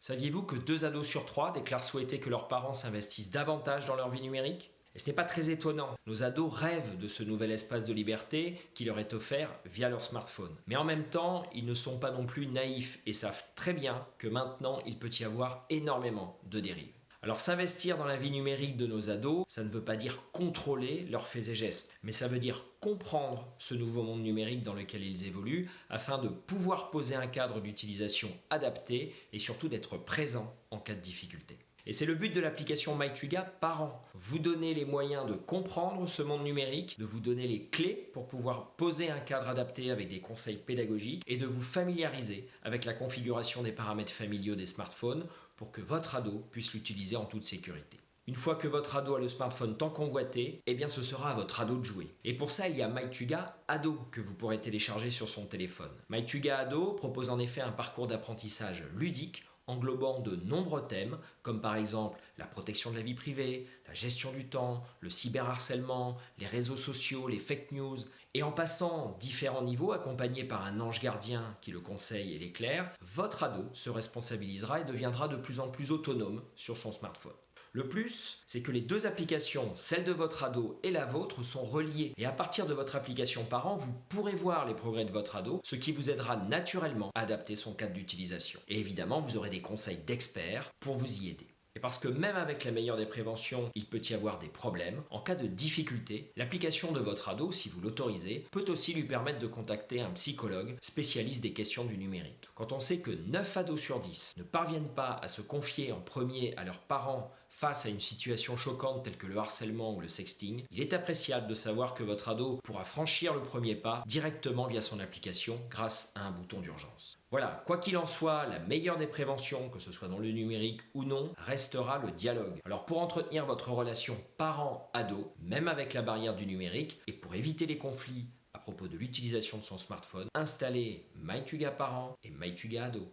Saviez-vous que 2 ados sur 3 déclarent souhaiter que leurs parents s'investissent davantage dans leur vie numérique? Et ce n'est pas très étonnant, nos ados rêvent de ce nouvel espace de liberté qui leur est offert via leur smartphone. Mais en même temps, ils ne sont pas non plus naïfs et savent très bien que maintenant, il peut y avoir énormément de dérives. Alors s'investir dans la vie numérique de nos ados, ça ne veut pas dire contrôler leurs faits et gestes, mais ça veut dire comprendre ce nouveau monde numérique dans lequel ils évoluent afin de pouvoir poser un cadre d'utilisation adapté et surtout d'être présent en cas de difficulté. Et c'est le but de l'application MyTuga Parents. Vous donner les moyens de comprendre ce monde numérique, de vous donner les clés pour pouvoir poser un cadre adapté avec des conseils pédagogiques et de vous familiariser avec la configuration des paramètres familiaux des smartphones pour que votre ado puisse l'utiliser en toute sécurité. Une fois que votre ado a le smartphone tant convoité, eh bien ce sera à votre ado de jouer. Et pour ça, il y a MyTuga Ado que vous pourrez télécharger sur son téléphone. MyTuga Ado propose en effet un parcours d'apprentissage ludique englobant de nombreux thèmes, comme par exemple la protection de la vie privée, la gestion du temps, le cyberharcèlement, les réseaux sociaux, les fake news, et en passant différents niveaux accompagnés par un ange gardien qui le conseille et l'éclaire, votre ado se responsabilisera et deviendra de plus en plus autonome sur son smartphone. Le plus, c'est que les deux applications, celle de votre ado et la vôtre, sont reliées. Et à partir de votre application parent, vous pourrez voir les progrès de votre ado, ce qui vous aidera naturellement à adapter son cadre d'utilisation. Et évidemment, vous aurez des conseils d'experts pour vous y aider. Et parce que même avec la meilleure des préventions, il peut y avoir des problèmes, en cas de difficulté, l'application de votre ado, si vous l'autorisez, peut aussi lui permettre de contacter un psychologue spécialiste des questions du numérique. Quand on sait que 9 ados sur 10 ne parviennent pas à se confier en premier à leurs parents face à une situation choquante telle que le harcèlement ou le sexting, il est appréciable de savoir que votre ado pourra franchir le premier pas directement via son application grâce à un bouton d'urgence. Voilà, quoi qu'il en soit, la meilleure des préventions, que ce soit dans le numérique ou non, restera le dialogue. Alors pour entretenir votre relation parent-ado, même avec la barrière du numérique, et pour éviter les conflits à propos de l'utilisation de son smartphone, installez MyTuga Parent et MyTuga Ado.